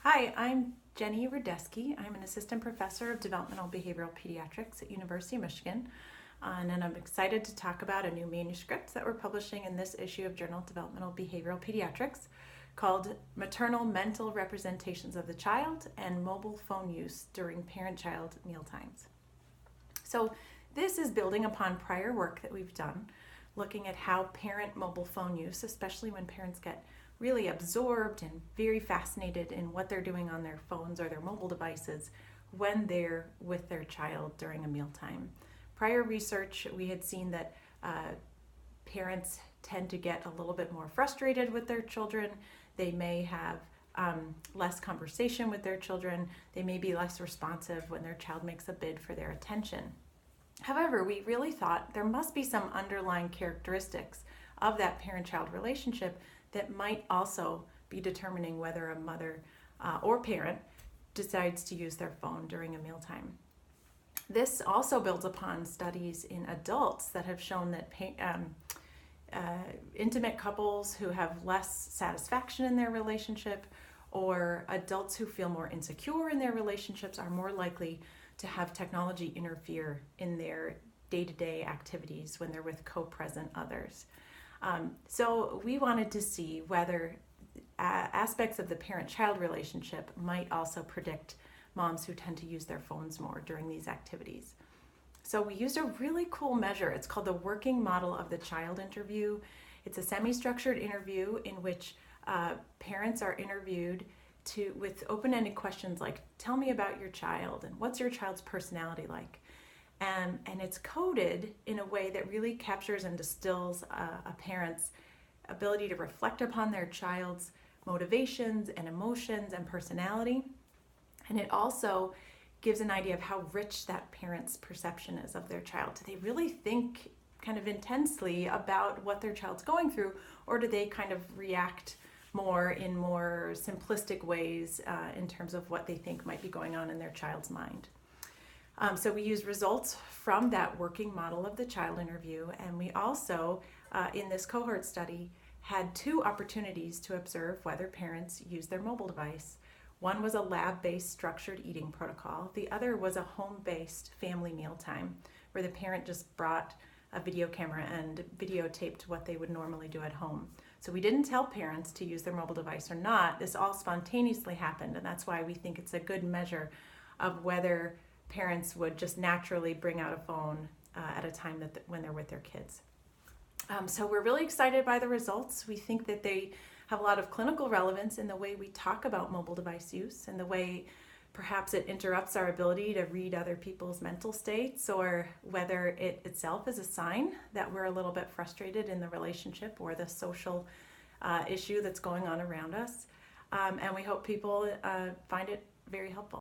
Hi, I'm Jenny Radeski. I'm an assistant professor of developmental behavioral pediatrics at University of Michigan, and I'm excited to talk about a new manuscript that we're publishing in this issue of Journal of Developmental Behavioral Pediatrics called Maternal Mental Representations of the Child and Mobile Phone Use During Parent-Child Mealtimes. So this is building upon prior work that we've done, looking at how parent mobile phone use, especially when parents get really absorbed and very fascinated in what they're doing on their phones or their mobile devices when they're with their child during a mealtime. Prior research, we had seen that parents tend to get a little bit more frustrated with their children. They may have less conversation with their children. They may be less responsive when their child makes a bid for their attention. However, we really thought there must be some underlying characteristics of that parent-child relationship that might also be determining whether a mother or parent decides to use their phone during a mealtime. This also builds upon studies in adults that have shown that intimate couples who have less satisfaction in their relationship or adults who feel more insecure in their relationships are more likely to have technology interfere in their day-to-day activities when they're with co-present others. So we wanted to see whether aspects of the parent-child relationship might also predict moms who tend to use their phones more during these activities. So we used a really cool measure. It's called the Working Model of the Child interview. It's a semi-structured interview in which parents are interviewed with open-ended questions like, tell me about your child and what's your child's personality like? And it's coded in a way that really captures and distills a parent's ability to reflect upon their child's motivations and emotions and personality. And it also gives an idea of how rich that parent's perception is of their child. Do they really think kind of intensely about what their child's going through, or do they kind of react more in more simplistic ways in terms of what they think might be going on in their child's mind? So we used results from that working model of the child interview, and we also, in this cohort study, had two opportunities to observe whether parents use their mobile device. One was a lab-based structured eating protocol. The other was a home-based family mealtime, where the parent just brought a video camera and videotaped what they would normally do at home. So we didn't tell parents to use their mobile device or not. This all spontaneously happened, and that's why we think it's a good measure of whether parents would just naturally bring out a phone at a time when they're with their kids. So we're really excited by the results. We think that they have a lot of clinical relevance in the way we talk about mobile device use and the way perhaps it interrupts our ability to read other people's mental states, or whether it itself is a sign that we're a little bit frustrated in the relationship or the social issue that's going on around us. And we hope people find it very helpful.